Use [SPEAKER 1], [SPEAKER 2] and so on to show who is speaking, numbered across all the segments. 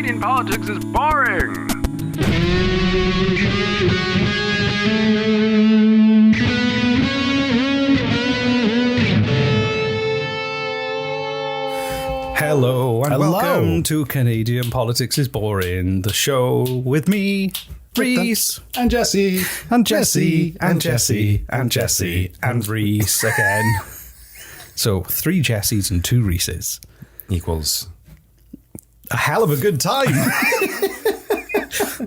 [SPEAKER 1] Canadian politics is boring.
[SPEAKER 2] Hello and welcome to Canadian Politics is Boring, the show with me, Reese,
[SPEAKER 3] and Jesse,
[SPEAKER 2] and Jesse, and Jesse, and Jesse, and Reese again. So 3 Jessies and 2 Reeses
[SPEAKER 3] equals
[SPEAKER 2] a hell of a good time.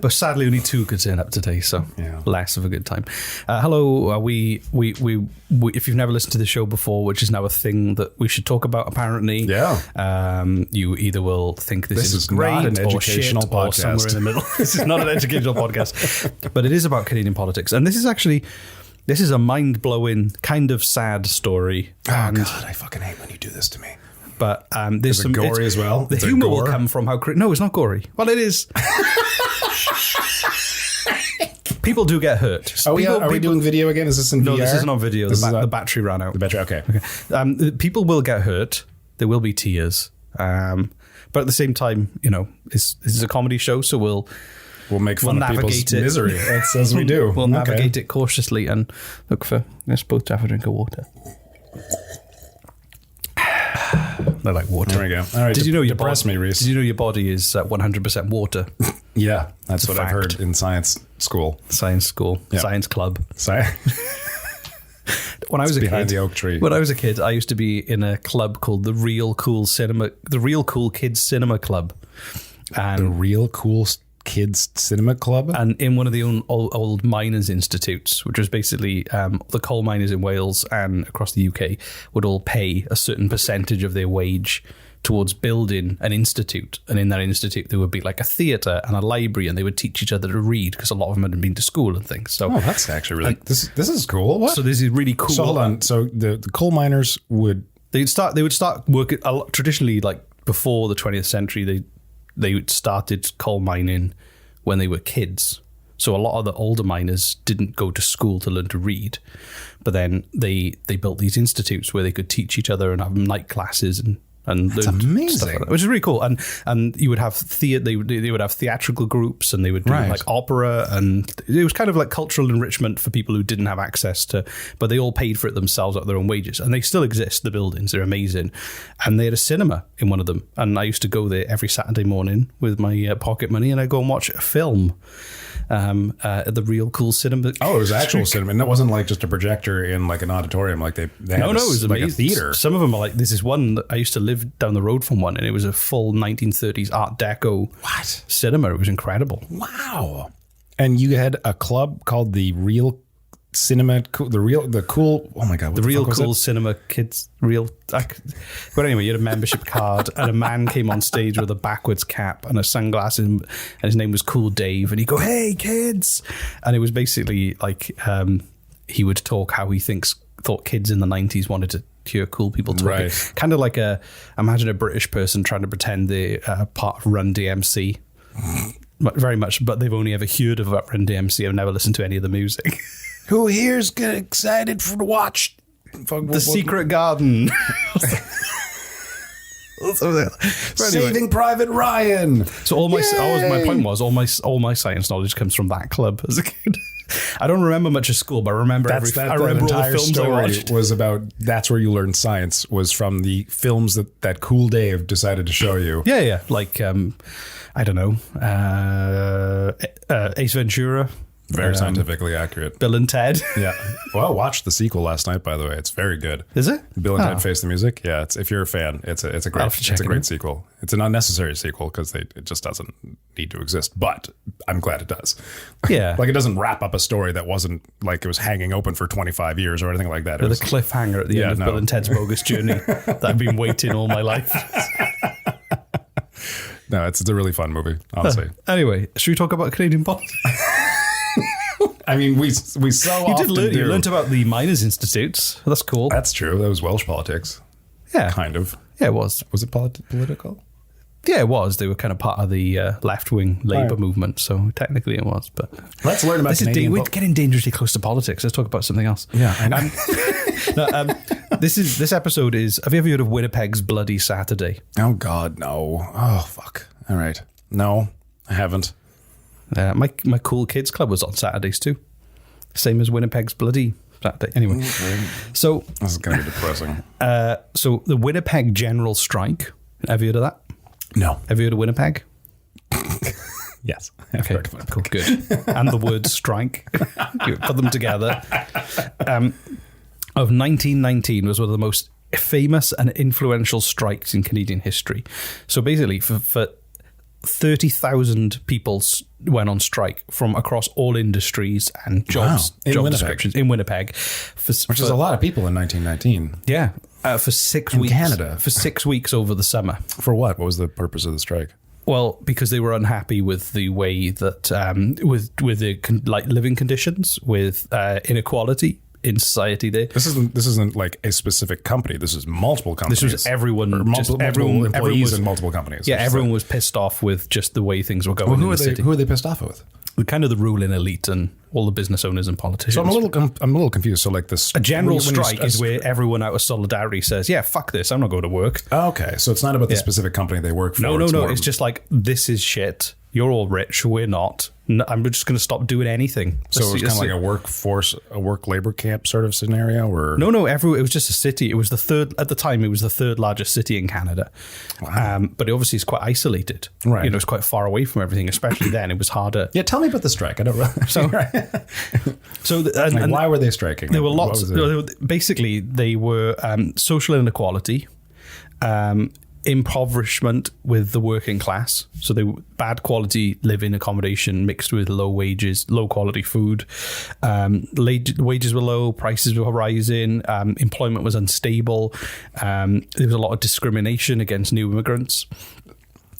[SPEAKER 2] But sadly, only 2 could turn up today, so less of a good time. Hello, we. If you've never listened to the show before, which is now a thing that we should talk about, apparently, you either will think this is great
[SPEAKER 3] not an
[SPEAKER 2] or
[SPEAKER 3] educational
[SPEAKER 2] shit,
[SPEAKER 3] podcast.
[SPEAKER 2] or somewhere in the middle. This is not an educational podcast, but it is about Canadian politics, and this is a mind-blowing, kind of sad story.
[SPEAKER 3] Oh God, I fucking hate when you do this to me.
[SPEAKER 2] But there's some
[SPEAKER 3] gory as well.
[SPEAKER 2] The humor will come from how. No, it's not gory. Well, it is. People do get hurt.
[SPEAKER 3] Are we doing video again? Is this in VR?
[SPEAKER 2] No, this isn't on video. The battery ran out.
[SPEAKER 3] The battery, okay.
[SPEAKER 2] People will get hurt. There will be tears. But at the same time, this is a comedy show, so we'll
[SPEAKER 3] make fun of people's misery. That's as we do.
[SPEAKER 2] We'll navigate it cautiously and look for... You're supposed to have a drink of water. I like water.
[SPEAKER 3] There we go. All right,
[SPEAKER 2] Did you know
[SPEAKER 3] me, Reese.
[SPEAKER 2] Did you know your body is 100% water?
[SPEAKER 3] Yeah, that's what I've heard in science school.
[SPEAKER 2] Science club. When I was a kid,
[SPEAKER 3] behind the oak tree.
[SPEAKER 2] When I was a kid, I used to be in a club called the Real Cool Kids Cinema Club. And
[SPEAKER 3] the Real Cool Kids Cinema Club?
[SPEAKER 2] And in one of the old miners' institutes, which was basically the coal miners in Wales and across the UK would all pay a certain percentage of their wage towards building an institute. And in that institute, there would be like a theatre and a library, and they would teach each other to read because a lot of them hadn't been to school and things. So,
[SPEAKER 3] that's actually really... This is cool. What?
[SPEAKER 2] So this is really cool.
[SPEAKER 3] So hold on. So the coal miners would...
[SPEAKER 2] They would start working... Traditionally, like before the 20th century, they started coal mining when they were kids. So a lot of the older miners didn't go to school to learn to read. But then they built these institutes where they could teach each other and have night classes and
[SPEAKER 3] that's amazing.
[SPEAKER 2] Stuff like that, which is really cool. And you would have they would have theatrical groups, and they would do like opera, and it was kind of like cultural enrichment for people who didn't have access to, but they all paid for it themselves out of their own wages. And they still exist, the buildings, they're amazing. And they had a cinema in one of them, and I used to go there every Saturday morning with my pocket money, and I'd go and watch a film at the Real Cool Cinema.
[SPEAKER 3] Oh, it was actual cinema, and it wasn't like just a projector in like an auditorium. Like they had
[SPEAKER 2] it was
[SPEAKER 3] like
[SPEAKER 2] amazing.
[SPEAKER 3] A theater.
[SPEAKER 2] Some of them are like, this is one that I used to live down the road from one, and it was a full 1930s Art Deco cinema. It was incredible.
[SPEAKER 3] Wow. And you had a club called the Real Cinema, the cool. Oh my God!
[SPEAKER 2] The Real Cool Cinema Kids But anyway, you had a membership card, and a man came on stage with a backwards cap and a sunglasses, and his name was Cool Dave, and he'd go, "Hey kids," and it was basically like he would talk how he thought kids in the 90s wanted to hear cool people talking. Right. Kind of like imagine a British person trying to pretend they're part of Run DMC. Very much, but they've only ever heard of Run DMC. I've never listened to any of the music.
[SPEAKER 3] Who here's get excited to watch
[SPEAKER 2] The Secret Garden?
[SPEAKER 3] Saving Private Ryan.
[SPEAKER 2] So my point was all my science knowledge comes from that club as a kid. I don't remember much of school, but I remember all the films I watched.
[SPEAKER 3] Was about that's where you learned science, was from the films that Cool Dave decided to show you.
[SPEAKER 2] Yeah, like I don't know, Ace Ventura.
[SPEAKER 3] Very scientifically accurate.
[SPEAKER 2] Bill and Ted.
[SPEAKER 3] Yeah. Well, I watched the sequel last night, by the way. It's very good.
[SPEAKER 2] Is it?
[SPEAKER 3] Bill and Ted Face the Music. Yeah. If you're a fan, it's a great sequel. It's an unnecessary sequel because it just doesn't need to exist, but I'm glad it does.
[SPEAKER 2] Yeah.
[SPEAKER 3] Like it doesn't wrap up a story that wasn't like it was hanging open for 25 years or anything like that.
[SPEAKER 2] With a cliffhanger at the end of Bill and Ted's Bogus Journey that I've been waiting all my life.
[SPEAKER 3] No, it's a really fun movie, honestly.
[SPEAKER 2] Anyway, should we talk about Canadian politics?
[SPEAKER 3] I mean, we often do.
[SPEAKER 2] You learned about the Miners' Institutes. That's cool.
[SPEAKER 3] That's true. That was Welsh politics.
[SPEAKER 2] Yeah.
[SPEAKER 3] Kind of.
[SPEAKER 2] Yeah, it was.
[SPEAKER 3] Was it political?
[SPEAKER 2] Yeah, it was. They were kind of part of the left-wing Labour movement, so technically it was. But
[SPEAKER 3] let's learn about Canadian
[SPEAKER 2] we're getting dangerously close to politics. Let's talk about something else.
[SPEAKER 3] Yeah, I know.
[SPEAKER 2] This episode is... Have you ever heard of Winnipeg's Bloody Saturday?
[SPEAKER 3] Oh, God, no. Oh, fuck. All right. No, I haven't.
[SPEAKER 2] My cool kids club was on Saturdays too. Same as Winnipeg's bloody Saturday. Anyway, so
[SPEAKER 3] this is going to be depressing.
[SPEAKER 2] So the Winnipeg General Strike. Have you heard of that?
[SPEAKER 3] No.
[SPEAKER 2] Have you heard of Winnipeg?
[SPEAKER 3] Yes.
[SPEAKER 2] Okay, cool, good. And the word strike. You put them together. Of 1919 was one of the most famous and influential strikes in Canadian history. So basically, for 30,000 people went on strike from across all industries and job descriptions in Winnipeg.
[SPEAKER 3] Which is a lot of people in 1919.
[SPEAKER 2] Yeah. For 6 weeks.
[SPEAKER 3] Canada.
[SPEAKER 2] For 6 weeks over the summer.
[SPEAKER 3] For what? What was the purpose of the strike?
[SPEAKER 2] Well, because they were unhappy with the way that, with the living conditions, with inequality in society there.
[SPEAKER 3] This isn't like a specific company. This is multiple companies.
[SPEAKER 2] This was everyone.
[SPEAKER 3] Multiple employees in multiple companies.
[SPEAKER 2] Yeah, everyone was pissed off with just the way things were going in the city.
[SPEAKER 3] Who are they pissed off with?
[SPEAKER 2] Kind of the ruling elite and all the business owners and politicians.
[SPEAKER 3] So I'm a little confused. So like this,
[SPEAKER 2] a general strike is where everyone out of solidarity says, "Yeah, fuck this. I'm not going to work."
[SPEAKER 3] Oh, okay, so it's not about the specific company they work for.
[SPEAKER 2] No. It's just like, this is shit. You're all rich. We're not. No, I'm just going to stop doing anything.
[SPEAKER 3] So it was kind of like a work labor camp sort of scenario, or
[SPEAKER 2] no. It was just a city. It was the third at the time. It was the third largest city in Canada. Wow. But it obviously is quite isolated.
[SPEAKER 3] Right.
[SPEAKER 2] It's quite far away from everything. Especially then, it was harder.
[SPEAKER 3] Yeah. Tell me about the strike. I don't really.
[SPEAKER 2] So
[SPEAKER 3] why were they striking?
[SPEAKER 2] There were lots. Basically, they were social inequality. Impoverishment with the working class. So they were bad quality living accommodation mixed with low wages, low quality food. Wages were low, prices were rising, employment was unstable. There was a lot of discrimination against new immigrants.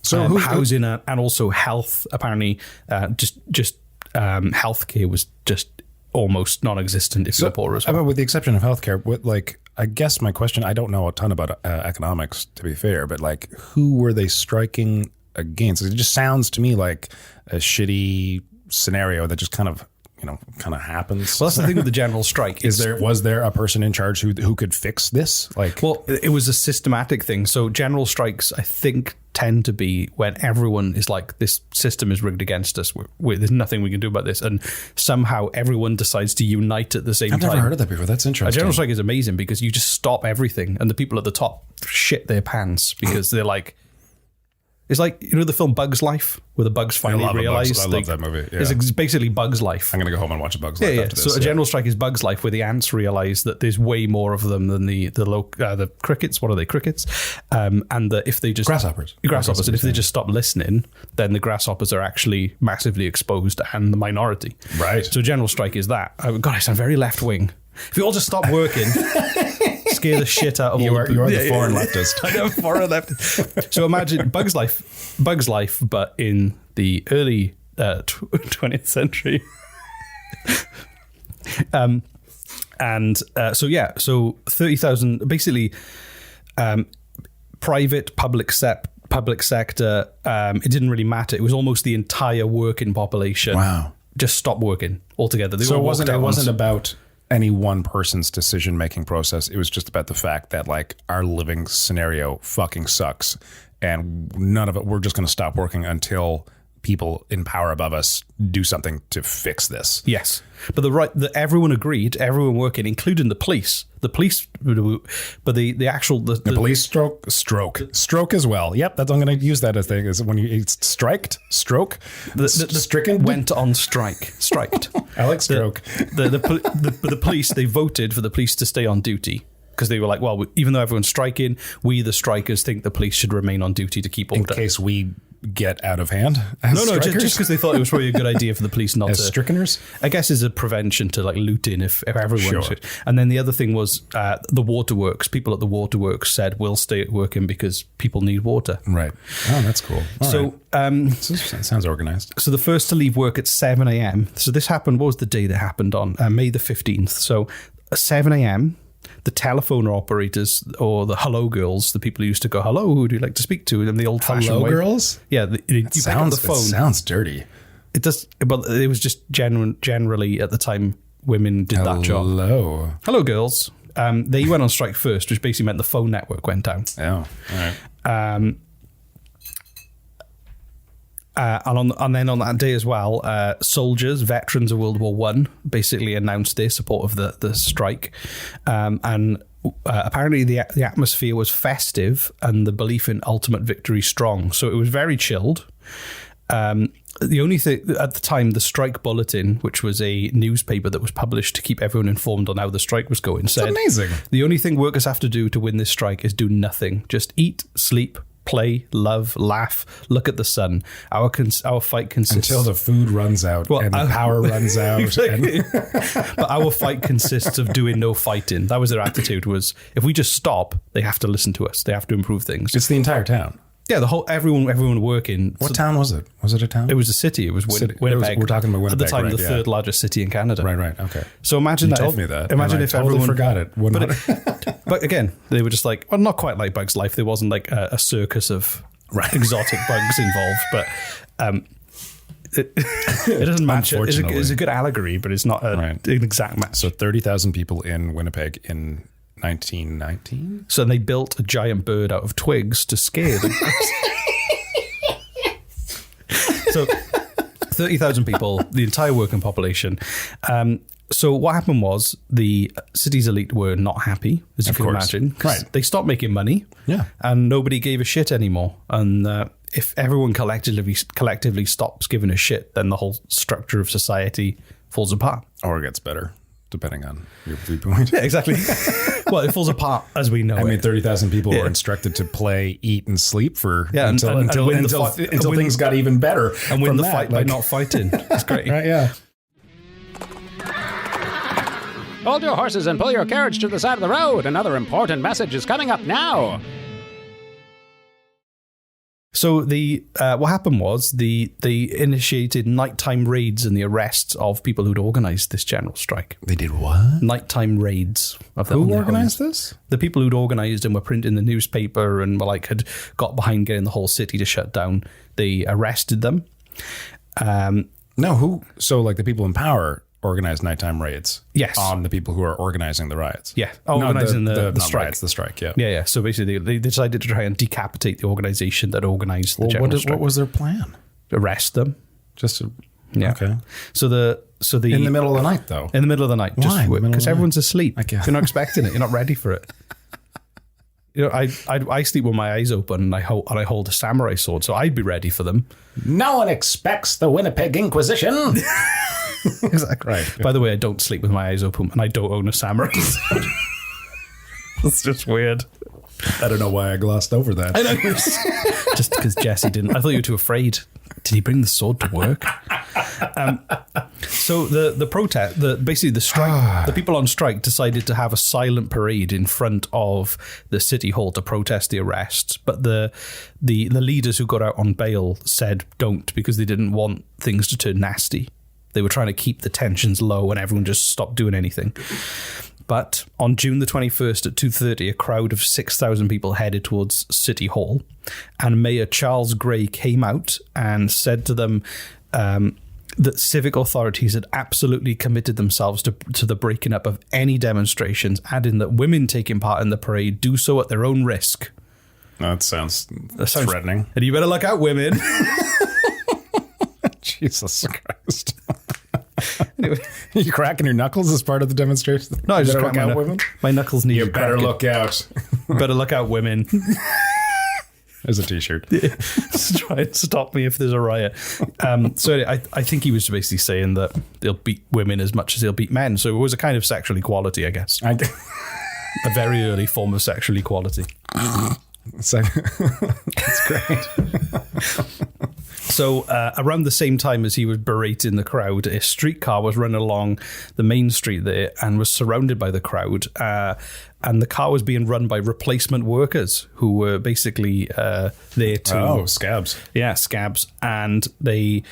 [SPEAKER 2] So housing and also health, apparently, just healthcare was just almost non-existent if you're poor as well.
[SPEAKER 3] With the exception of healthcare, I guess my question, I don't know a ton about economics, to be fair, but like, who were they striking against? It just sounds to me like a shitty scenario that just kind of happens.
[SPEAKER 2] Well, that's the thing with the general strike.
[SPEAKER 3] Was there a person in charge who could fix this? Well,
[SPEAKER 2] it was a systematic thing. So general strikes, I think, tend to be when everyone is like, this system is rigged against us. There's nothing we can do about this. And somehow everyone decides to unite at the same time.
[SPEAKER 3] I've never heard of that before. That's interesting.
[SPEAKER 2] A general strike is amazing because you just stop everything and the people at the top shit their pants because they're like, it's like, the film Bug's Life, where the bugs finally realize.
[SPEAKER 3] I love that movie. Yeah.
[SPEAKER 2] It's basically Bug's Life.
[SPEAKER 3] I'm going to go home and watch a Bug's Life after this.
[SPEAKER 2] So a general strike is Bug's Life, where the ants realize that there's way more of them than the crickets. What are they? Crickets. And that if they just...
[SPEAKER 3] Grasshoppers.
[SPEAKER 2] And if they just stop listening, then the grasshoppers are actually massively exposed and the minority.
[SPEAKER 3] Right.
[SPEAKER 2] So a general strike is that. God, I sound very left-wing. If we all just stop working... scare the shit out of
[SPEAKER 3] you are the foreign leftist.
[SPEAKER 2] I know, foreign leftist. So imagine Bug's Life, but in the early 20th century. So 30,000, basically, private, public sector. It didn't really matter. It was almost the entire working population.
[SPEAKER 3] Wow,
[SPEAKER 2] just stopped working altogether.
[SPEAKER 3] So it wasn't about any one person's decision-making process. It was just about the fact that like our living scenario fucking sucks and none of it, we're just going to stop working until people in power above us do something to fix this.
[SPEAKER 2] Yes. But everyone agreed, everyone working, including the police. The police, but the actual... The
[SPEAKER 3] police stroke as well. Yep, I'm going to use that as when it's stroke.
[SPEAKER 2] The
[SPEAKER 3] stricken?
[SPEAKER 2] Went on striked.
[SPEAKER 3] I like stroke.
[SPEAKER 2] The police, they voted for the police to stay on duty. Because they were like, well, even though everyone's striking, we, the strikers, think the police should remain on duty to keep order.
[SPEAKER 3] In case we get out of hand?
[SPEAKER 2] No, just because they thought it was probably a good idea for the police not
[SPEAKER 3] as
[SPEAKER 2] to...
[SPEAKER 3] strickeners?
[SPEAKER 2] I guess as a prevention to like looting if everyone...
[SPEAKER 3] Sure.
[SPEAKER 2] And then the other thing was the waterworks. People at the waterworks said, we'll stay at working because people need water.
[SPEAKER 3] Right. Oh, that's cool. All right. That sounds organized.
[SPEAKER 2] So the first to leave work at 7 a.m. So this happened, what was the day that happened on? May the 15th. So 7 a.m., the telephone operators or the hello girls, the people who used to go, hello, who would you like to speak to? In the old-fashioned way.
[SPEAKER 3] Hello girls?
[SPEAKER 2] Yeah, you pick up the phone.
[SPEAKER 3] It sounds dirty.
[SPEAKER 2] It does, but it was just generally at the time women did that job. Hello girls. They went on strike first, which basically meant the phone network went down.
[SPEAKER 3] Oh, all right.
[SPEAKER 2] And then on that day as well, soldiers, veterans of World War One, basically announced their support of the strike. And apparently the atmosphere was festive and the belief in ultimate victory strong. So it was very chilled. The only thing at the time, the strike bulletin, which was a newspaper that was published to keep everyone informed on how the strike was going, said,
[SPEAKER 3] amazing.
[SPEAKER 2] The only thing workers have to do to win this strike is do nothing. Just eat, sleep, play, love, laugh, look at the sun. Our fight consists...
[SPEAKER 3] Until the food runs out and the power runs out.
[SPEAKER 2] But our fight consists of doing no fighting. That was their attitude, was if we just stop, they have to listen to us. They have to improve things.
[SPEAKER 3] It's the entire town.
[SPEAKER 2] Yeah, everyone working.
[SPEAKER 3] What town was it? Was it a town?
[SPEAKER 2] It was a city. It was Winnipeg.
[SPEAKER 3] We're talking about Winnipeg.
[SPEAKER 2] At the time,
[SPEAKER 3] right,
[SPEAKER 2] the third largest city in Canada.
[SPEAKER 3] Right. Okay.
[SPEAKER 2] So imagine
[SPEAKER 3] you
[SPEAKER 2] that.
[SPEAKER 3] told me that.
[SPEAKER 2] Imagine if
[SPEAKER 3] totally
[SPEAKER 2] everyone
[SPEAKER 3] forgot it.
[SPEAKER 2] But again, they were just like, well, not quite like Bug's Life. There wasn't like a circus of exotic bugs involved, but it doesn't match. It's a good allegory, but it's not an exact match.
[SPEAKER 3] So 30,000 people in Winnipeg in 1919.
[SPEAKER 2] So they built a giant bird out of twigs to scare them. So 30,000 people, the entire working population. So what happened was the city's elite were not happy, as you can imagine.
[SPEAKER 3] Right.
[SPEAKER 2] They stopped making money.
[SPEAKER 3] Yeah.
[SPEAKER 2] And nobody gave a shit anymore. And if everyone collectively stops giving a shit, then the whole structure of society falls apart.
[SPEAKER 3] Or it gets better, depending on your viewpoint.
[SPEAKER 2] Yeah, exactly. Well, it falls apart as we know.
[SPEAKER 3] I mean, 30,000 people were instructed to play, eat, and sleep until things got even better.
[SPEAKER 2] And win the fight by not fighting. That's great.
[SPEAKER 3] Right, yeah.
[SPEAKER 4] Hold your horses and pull your carriage to the side of the road. Another important message is coming up now.
[SPEAKER 2] So what happened was they initiated nighttime raids and the arrests of people who'd organised this general strike.
[SPEAKER 3] They did what?
[SPEAKER 2] Nighttime raids of them.
[SPEAKER 3] Who organised this?
[SPEAKER 2] The people who'd organised and were printing the newspaper and had got behind getting the whole city to shut down. They arrested them.
[SPEAKER 3] Who? So like the people in power organized nighttime raids.
[SPEAKER 2] Yes.
[SPEAKER 3] On the people who are organizing the riots.
[SPEAKER 2] Yeah. Organising the strike.
[SPEAKER 3] Riots, the strike, yeah.
[SPEAKER 2] Yeah. So basically they decided to try and decapitate the organisation that organised the general strike.
[SPEAKER 3] What was their plan?
[SPEAKER 2] Arrest them.
[SPEAKER 3] Yeah. Okay.
[SPEAKER 2] So the
[SPEAKER 3] in the middle of the night, though.
[SPEAKER 2] In the middle of the night.
[SPEAKER 3] Why?
[SPEAKER 2] Because everyone's asleep.
[SPEAKER 3] I guess.
[SPEAKER 2] You're not expecting it. You're not ready for it. I sleep with my eyes open and I hold a samurai sword, so I'd be ready for them.
[SPEAKER 4] No one expects the Winnipeg Inquisition.
[SPEAKER 2] Exactly.
[SPEAKER 3] Right.
[SPEAKER 2] By the way, I don't sleep with my eyes open and I don't own a samurai sword. That's just weird.
[SPEAKER 3] I don't know why I glossed over that.
[SPEAKER 2] I know. Just because Jesse didn't. I thought you were too afraid. Did he bring the sword to work? So the protest, basically the strike, the people on strike decided to have a silent parade in front of the city hall to protest the arrests. But the leaders who got out on bail said don't, because they didn't want things to turn nasty. They were trying to keep the tensions low and everyone just stopped doing anything. But on June the 21st at 2:30, a crowd of 6,000 people headed towards City Hall, and Mayor Charles Gray came out and said to them that civic authorities had absolutely committed themselves to the breaking up of any demonstrations, adding that women taking part in the parade do so at their own risk.
[SPEAKER 3] That sounds threatening.
[SPEAKER 2] And you better look out, women.
[SPEAKER 3] Jesus Christ. Anyway, are you cracking your knuckles as part of the demonstration?
[SPEAKER 2] No, I just crack my knuckles need
[SPEAKER 3] You better look out.
[SPEAKER 2] Better look out, women.
[SPEAKER 3] There's a t-shirt.
[SPEAKER 2] Try and stop me if there's a riot. So I think he was basically saying that they'll beat women as much as they'll beat men. So it was a kind of sexual equality, I guess. A very early form of sexual equality.
[SPEAKER 3] That's great.
[SPEAKER 2] So around the same time as he was berating the crowd, a streetcar was running along the main street there and was surrounded by the crowd. And the car was being run by replacement workers who were basically there to...
[SPEAKER 3] Oh, scabs.
[SPEAKER 2] Yeah, scabs. And they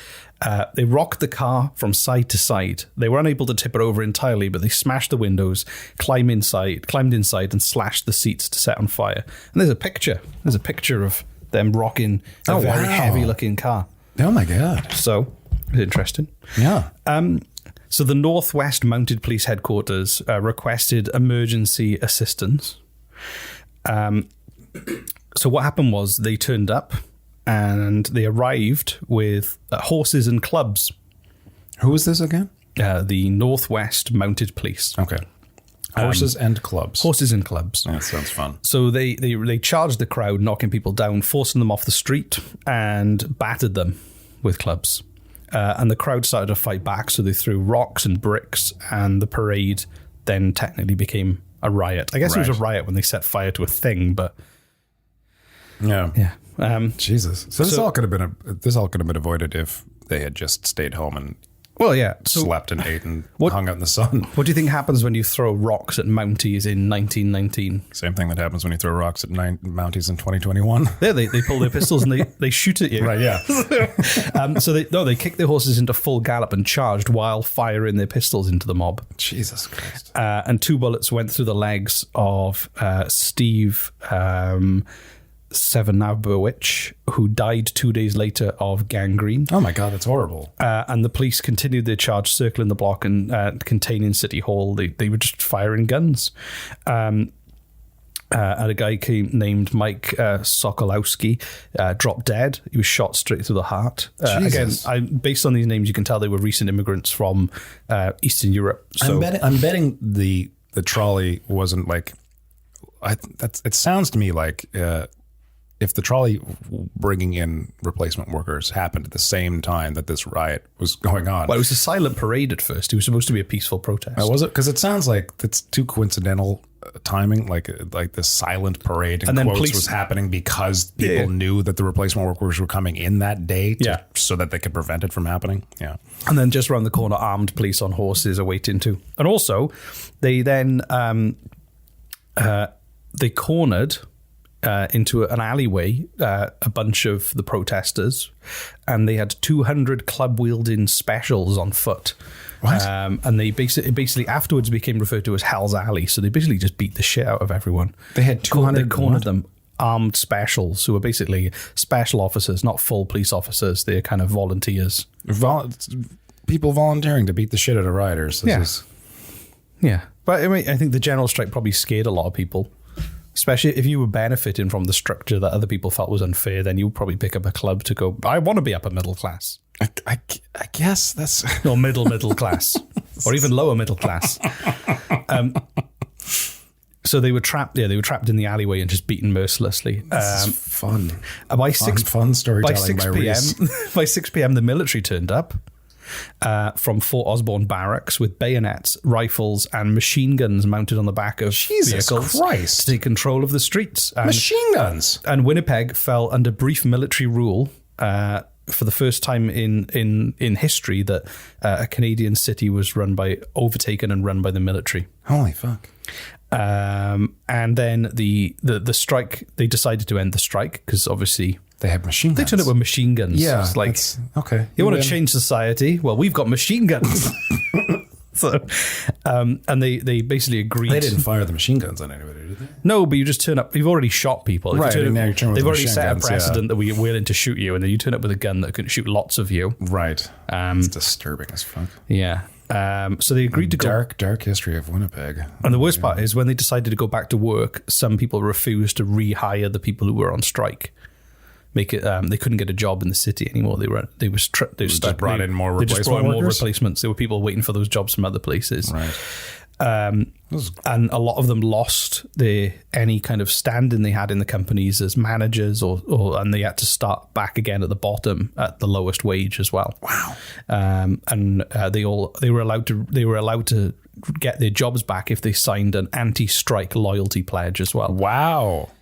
[SPEAKER 2] rocked the car from side to side. They were unable to tip it over entirely, but they smashed the windows, climbed inside and slashed the seats to set on fire. And there's a picture. of them rocking a very heavy-looking car.
[SPEAKER 3] Oh, my God.
[SPEAKER 2] So, it's interesting.
[SPEAKER 3] Yeah.
[SPEAKER 2] So the Northwest Mounted Police Headquarters requested emergency assistance. So what happened was they turned up and they arrived with horses and clubs.
[SPEAKER 3] Who is this again?
[SPEAKER 2] The Northwest Mounted Police.
[SPEAKER 3] Okay. Horses and clubs.
[SPEAKER 2] Horses and clubs.
[SPEAKER 3] That sounds fun.
[SPEAKER 2] So they charged the crowd, knocking people down, forcing them off the street, and battered them with clubs. And the crowd started to fight back, so they threw rocks and bricks, and the parade then technically became a riot. I guess it was a riot when they set fire to a thing, but
[SPEAKER 3] yeah. Jesus. So this
[SPEAKER 2] so-
[SPEAKER 3] all could have been avoided if they had just stayed home and
[SPEAKER 2] well, yeah. So
[SPEAKER 3] slept and ate and
[SPEAKER 2] What-
[SPEAKER 3] hung out in the sun.
[SPEAKER 2] what do you think happens when you throw rocks at Mounties in 1919?
[SPEAKER 3] Same thing that happens when you throw rocks at Mounties in 2021.
[SPEAKER 2] There, they pull their pistols and they shoot at you.
[SPEAKER 3] Right, yeah.
[SPEAKER 2] So they kicked their horses into full gallop and charged while firing their pistols into the mob.
[SPEAKER 3] Jesus Christ.
[SPEAKER 2] And 2 bullets went through the legs of Steve Sevenabowicz, who died 2 days later of gangrene.
[SPEAKER 3] Oh my God, that's horrible.
[SPEAKER 2] And the police continued their charge, circling the block and containing City Hall. They were just firing guns. And a guy named Mike Sokolowski dropped dead. He was shot straight through the heart. Again, based on these names, you can tell they were recent immigrants from Eastern Europe. So
[SPEAKER 3] I'm betting the trolley wasn't like. It sounds to me like if the trolley bringing in replacement workers happened at the same time that this riot was going on.
[SPEAKER 2] Well, it was a silent parade at first. It was supposed to be a peaceful protest.
[SPEAKER 3] Was it? Because it sounds like it's too coincidental timing. Like this silent parade in
[SPEAKER 2] And then
[SPEAKER 3] quotes
[SPEAKER 2] police-
[SPEAKER 3] was happening because people knew that the replacement workers were coming in that day, so that they could prevent it from happening. Yeah.
[SPEAKER 2] And then just around the corner, armed police on horses are waiting too. And also, they then they cornered into an alleyway a bunch of the protesters, and they had 200 club-wielding specials on foot.
[SPEAKER 3] What?
[SPEAKER 2] And they basically afterwards became referred to as Hals Alley. So they basically just beat the shit out of everyone.
[SPEAKER 3] They had 200
[SPEAKER 2] They cornered
[SPEAKER 3] what?
[SPEAKER 2] them. Armed specials who are basically special officers, not full police officers. They're kind of volunteers.
[SPEAKER 3] People volunteering to beat the shit out of rioters.
[SPEAKER 2] Yeah. But I mean, I think the general strike probably scared a lot of people. Especially if you were benefiting from the structure that other people felt was unfair, then you would probably pick up a club to go, I want to be upper middle class.
[SPEAKER 3] I guess that's...
[SPEAKER 2] Or middle middle-class. Or even lower middle-class. So they were trapped. They were trapped in the alleyway and just beaten mercilessly.
[SPEAKER 3] This is fun.
[SPEAKER 2] By 6
[SPEAKER 3] fun storytelling
[SPEAKER 2] by 6 p.m. By 6 p.m. the military turned up from Fort Osborne Barracks with bayonets, rifles, and machine guns mounted on the back of vehicles
[SPEAKER 3] Christ.
[SPEAKER 2] to take control of the streets.
[SPEAKER 3] Machine guns.
[SPEAKER 2] And Winnipeg fell under brief military rule for the first time in history that a Canadian city was overtaken and run by the military.
[SPEAKER 3] Holy fuck.
[SPEAKER 2] And then the strike, they decided to end the strike because obviously
[SPEAKER 3] they had machine guns.
[SPEAKER 2] They turned up with machine guns.
[SPEAKER 3] Yeah,
[SPEAKER 2] it's like,
[SPEAKER 3] okay.
[SPEAKER 2] You want to change society? Well, we've got machine guns. So, and they basically agreed.
[SPEAKER 3] They didn't fire the machine guns on anybody, did they?
[SPEAKER 2] No, but you just turn up. You've already shot people. If
[SPEAKER 3] right.
[SPEAKER 2] you turn
[SPEAKER 3] Now
[SPEAKER 2] up,
[SPEAKER 3] you're turning with
[SPEAKER 2] they've already
[SPEAKER 3] machine
[SPEAKER 2] set
[SPEAKER 3] guns,
[SPEAKER 2] a precedent that we're willing to shoot you, and then you turn up with a gun that can shoot lots of you.
[SPEAKER 3] Right. It's disturbing as fuck.
[SPEAKER 2] Yeah. So they agreed to go.
[SPEAKER 3] Dark history of Winnipeg.
[SPEAKER 2] And the worst part is when they decided to go back to work, some people refused to rehire the people who were on strike. They couldn't get a job in the city anymore. They just
[SPEAKER 3] brought in more
[SPEAKER 2] They just
[SPEAKER 3] replacement
[SPEAKER 2] brought in more
[SPEAKER 3] workers?
[SPEAKER 2] replacements. There were people waiting for those jobs from other places.
[SPEAKER 3] Right.
[SPEAKER 2] And a lot of them lost any kind of standing they had in the companies as managers, and they had to start back again at the bottom at the lowest wage as well.
[SPEAKER 3] Wow.
[SPEAKER 2] And they were allowed to get their jobs back if they signed an anti-strike loyalty pledge as well.
[SPEAKER 3] Wow.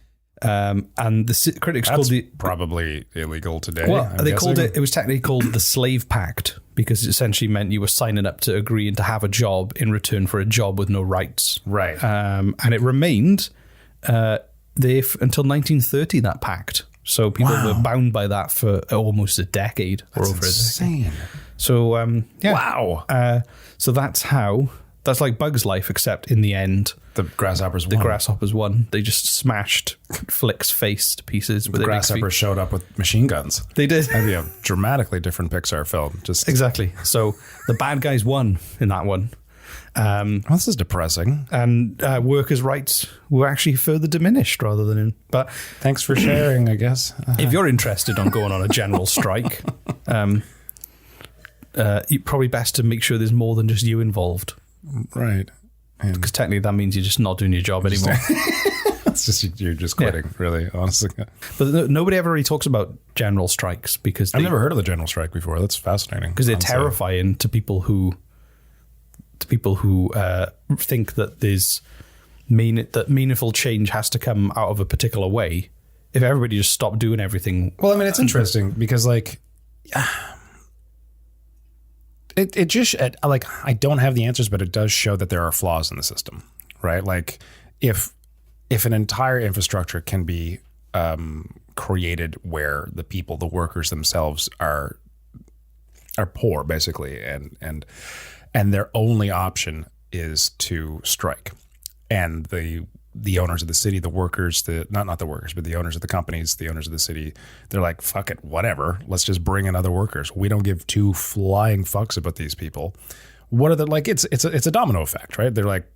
[SPEAKER 2] And the critics
[SPEAKER 3] That's
[SPEAKER 2] called
[SPEAKER 3] probably illegal today.
[SPEAKER 2] Well,
[SPEAKER 3] I'm guessing.
[SPEAKER 2] it was technically called the Slave Pact because it essentially meant you were signing up to agreeing to have a job in return for a job with no rights.
[SPEAKER 3] Right.
[SPEAKER 2] And it remained there until 1930, that pact. So people were bound by that for almost a decade or over
[SPEAKER 3] insane.
[SPEAKER 2] a decade. So, yeah.
[SPEAKER 3] Wow.
[SPEAKER 2] So that's like Bug's Life, except in the end,
[SPEAKER 3] The grasshoppers won.
[SPEAKER 2] the grasshoppers won. They just smashed Flick's face to pieces with
[SPEAKER 3] The
[SPEAKER 2] their big
[SPEAKER 3] grasshoppers
[SPEAKER 2] feet.
[SPEAKER 3] showed up with machine guns.
[SPEAKER 2] They did.
[SPEAKER 3] That'd be a dramatically different Pixar film. Just
[SPEAKER 2] Exactly. So the bad guys won in that one.
[SPEAKER 3] This is depressing.
[SPEAKER 2] And workers' rights were actually further diminished rather than in. But
[SPEAKER 3] Thanks for sharing, I guess.
[SPEAKER 2] if you're interested on going on a general strike, you probably best to make sure there's more than just you involved.
[SPEAKER 3] Right.
[SPEAKER 2] Because technically that means you're just not doing your job anymore.
[SPEAKER 3] It's just you're just quitting, really, honestly.
[SPEAKER 2] But nobody ever really talks about general strikes because
[SPEAKER 3] I've never heard of the general strike before. That's fascinating.
[SPEAKER 2] Because they're terrifying to people who think that that meaningful change has to come out of a particular way. If everybody just stopped doing everything.
[SPEAKER 3] Well, I mean, it's interesting because like it just like I don't have the answers, but it does show that there are flaws in the system, right? Like if an entire infrastructure can be created where the people, the workers themselves are poor, basically, and their only option is to strike, and the owners of the city, the workers, not the workers, but the owners of the companies, the owners of the city, they're like, fuck it, whatever. Let's just bring in other workers. We don't give two flying fucks about these people. What are the like? It's a domino effect, right? They're like,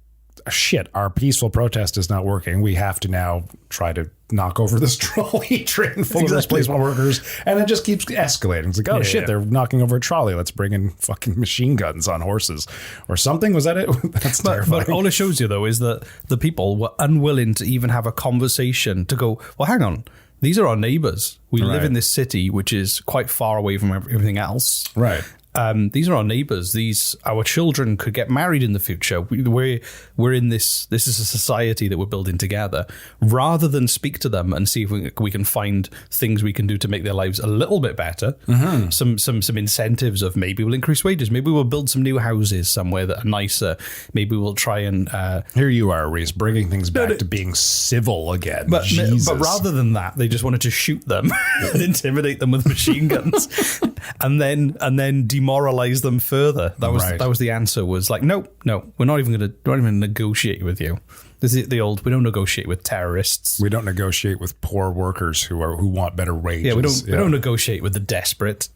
[SPEAKER 3] shit, our peaceful protest is not working. We have to now try to knock over this trolley train full of displacement workers, and it just keeps escalating. It's like, oh shit, they're knocking over a trolley. Let's bring in fucking machine guns on horses or something. Was that it? That's terrifying.
[SPEAKER 2] But all it shows you, though, is that the people were unwilling to even have a conversation to go, well, hang on, these are our neighbors. We live in this city, which is quite far away from everything else.
[SPEAKER 3] Right.
[SPEAKER 2] These are our neighbors. Our children could get married in the future. We're in this. This is a society that we're building together. Rather than speak to them and see if we can find things we can do to make their lives a little bit better. Mm-hmm. Some incentives of maybe we'll increase wages. Maybe we'll build some new houses somewhere that are nicer. Maybe we'll try and
[SPEAKER 3] here you are, Reese, bringing things back to being civil again.
[SPEAKER 2] But rather than that, they just wanted to shoot them and intimidate them with machine guns, and then demoralize them further. That was the answer. Was like, no, we're not even going to negotiate with you. This is the old. We don't negotiate with terrorists.
[SPEAKER 3] We don't negotiate with poor workers who want better wages.
[SPEAKER 2] Yeah, we don't negotiate with the desperate.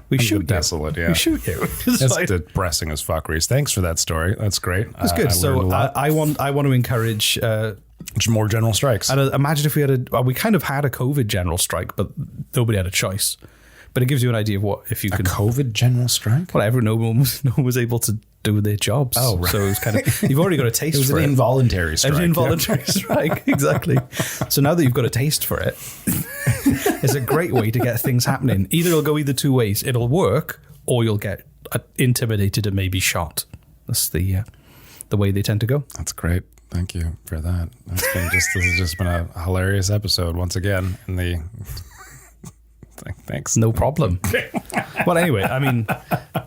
[SPEAKER 2] We shoot you.
[SPEAKER 3] Desolate. Yeah,
[SPEAKER 2] we shoot you.
[SPEAKER 3] That's depressing as fuck, Reese. Thanks for that story. That's great.
[SPEAKER 2] That's good. I want to encourage
[SPEAKER 3] more general strikes.
[SPEAKER 2] And imagine if we kind of had a COVID general strike, but nobody had a choice. But it gives you an idea of what if you could
[SPEAKER 3] COVID general strike.
[SPEAKER 2] Whatever, no one was able to do their jobs.
[SPEAKER 3] Oh, right.
[SPEAKER 2] So it was kind of you've already got a taste.
[SPEAKER 3] It was
[SPEAKER 2] for
[SPEAKER 3] an involuntary strike.
[SPEAKER 2] It was an involuntary strike, exactly. So now that you've got a taste for it, it's a great way to get things happening. It'll go either two ways. It'll work, or you'll get intimidated and maybe shot. That's the way they tend to go.
[SPEAKER 3] That's great. Thank you for that. This has just been a hilarious episode once again. Thanks.
[SPEAKER 2] No problem. Well, anyway, I mean,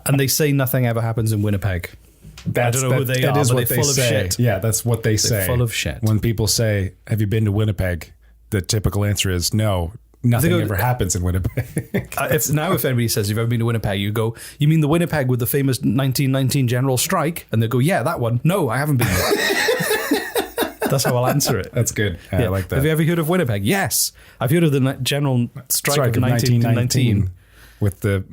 [SPEAKER 2] and they say nothing ever happens in Winnipeg. I don't know who they are, but they're full of shit.
[SPEAKER 3] Yeah, that's what they say.
[SPEAKER 2] They're full of shit.
[SPEAKER 3] When people say, have you been to Winnipeg? The typical answer is no. Nothing ever happens in Winnipeg.
[SPEAKER 2] If anybody says you've ever been to Winnipeg, you go, you mean the Winnipeg with the famous 1919 general strike? And they go, yeah, that one. No, I haven't been there. That's how I'll answer it.
[SPEAKER 3] That's good. I like that.
[SPEAKER 2] Have you ever heard of Winnipeg? Yes. I've heard of the general strike of 1919.
[SPEAKER 3] With the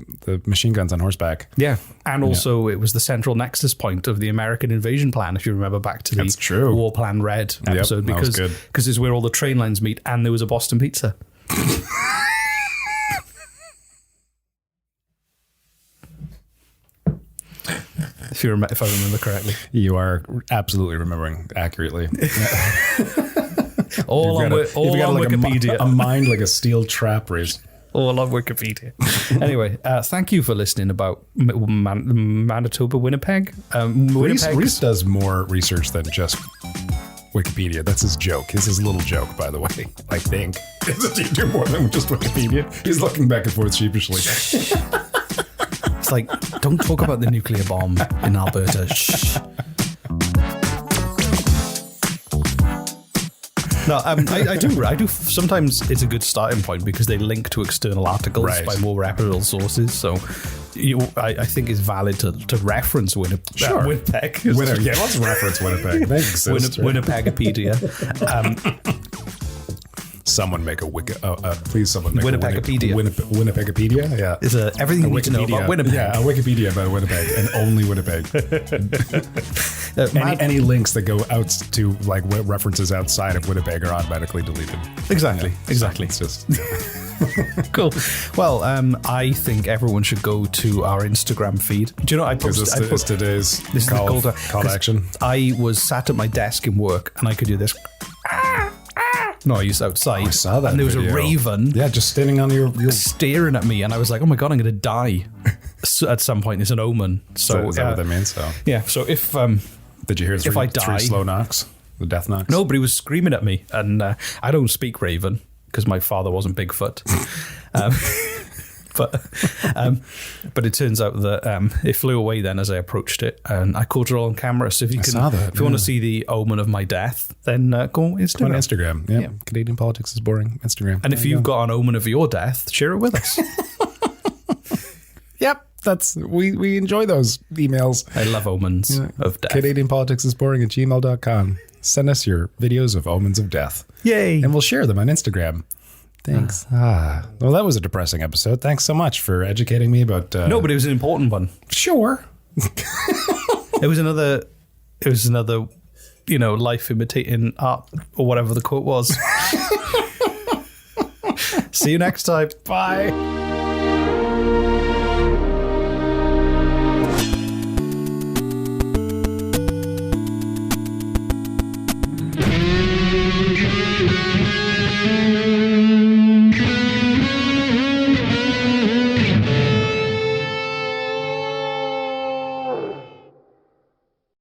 [SPEAKER 3] machine guns on horseback.
[SPEAKER 2] Yeah. And also it was the central nexus point of the American invasion plan, if you remember back to the War Plan Red episode.
[SPEAKER 3] Yep,
[SPEAKER 2] because it's where all the train lines meet and there was a Boston Pizza. If I remember correctly.
[SPEAKER 3] You are absolutely remembering accurately.
[SPEAKER 2] all on Wikipedia.
[SPEAKER 3] A mind like a steel trap, Reese.
[SPEAKER 2] All on Wikipedia. Anyway, thank you for listening about Manitoba, Winnipeg.
[SPEAKER 3] Reese does more research than just Wikipedia. That's his joke. It's his little joke, by the way. I think. Does he do more than just Wikipedia? He's looking back and forth sheepishly.
[SPEAKER 2] It's like, don't talk about the nuclear bomb in Alberta. Shh. No, I do. Sometimes it's a good starting point because they link to external articles by more reputable sources. So, I think it's valid to reference Winnipeg.
[SPEAKER 3] Sure.
[SPEAKER 2] Winnipeg.
[SPEAKER 3] Yeah, let's reference Winnipeg. They exist,
[SPEAKER 2] Winnipegopedia.
[SPEAKER 3] someone make a please someone make
[SPEAKER 2] Winnipegopedia.
[SPEAKER 3] Winnipegopedia, yeah.
[SPEAKER 2] It's everything you need to know about Winnipeg.
[SPEAKER 3] Yeah, a Wikipedia about Winnipeg and only Winnipeg. Any links that go out to like references outside of Winnipeg are automatically deleted.
[SPEAKER 2] Exactly.
[SPEAKER 3] It's just
[SPEAKER 2] Cool. Well, I think everyone should go to our Instagram feed. Do you know what I posted?
[SPEAKER 3] This call to action.
[SPEAKER 2] I was sat at my desk in work and I could do this noise outside.
[SPEAKER 3] I saw that.
[SPEAKER 2] And there was
[SPEAKER 3] video.
[SPEAKER 2] a raven.
[SPEAKER 3] Yeah, just standing on your
[SPEAKER 2] staring at me, and I was like, "Oh my god, I'm going to die." So at some point, it's an omen. So
[SPEAKER 3] is that what that means? So
[SPEAKER 2] yeah. So if
[SPEAKER 3] did you hear
[SPEAKER 2] if I die,
[SPEAKER 3] 3 slow knocks, the death knocks?
[SPEAKER 2] Nobody was screaming at me, and I don't speak Raven because my father wasn't Bigfoot. But it turns out that it flew away then as I approached it, and I caught it all on camera. So if you
[SPEAKER 3] saw that,
[SPEAKER 2] if you want to see the omen of my death, then go on Instagram.
[SPEAKER 3] Go on Instagram. Yeah. Canadian politics is boring. Instagram.
[SPEAKER 2] And if you've got an omen of your death, share it with us.
[SPEAKER 3] Yep, that's we enjoy those emails.
[SPEAKER 2] I love omens of death.
[SPEAKER 3] Canadian politics is boring @gmail.com. Send us your videos of omens of death.
[SPEAKER 2] Yay!
[SPEAKER 3] And we'll share them on Instagram. Thanks. Well, that was a depressing episode. Thanks so much for educating me about.
[SPEAKER 2] No, but it was an important one.
[SPEAKER 3] Sure.
[SPEAKER 2] It was another. Life imitating art or whatever the quote was. See you next time.
[SPEAKER 3] Bye.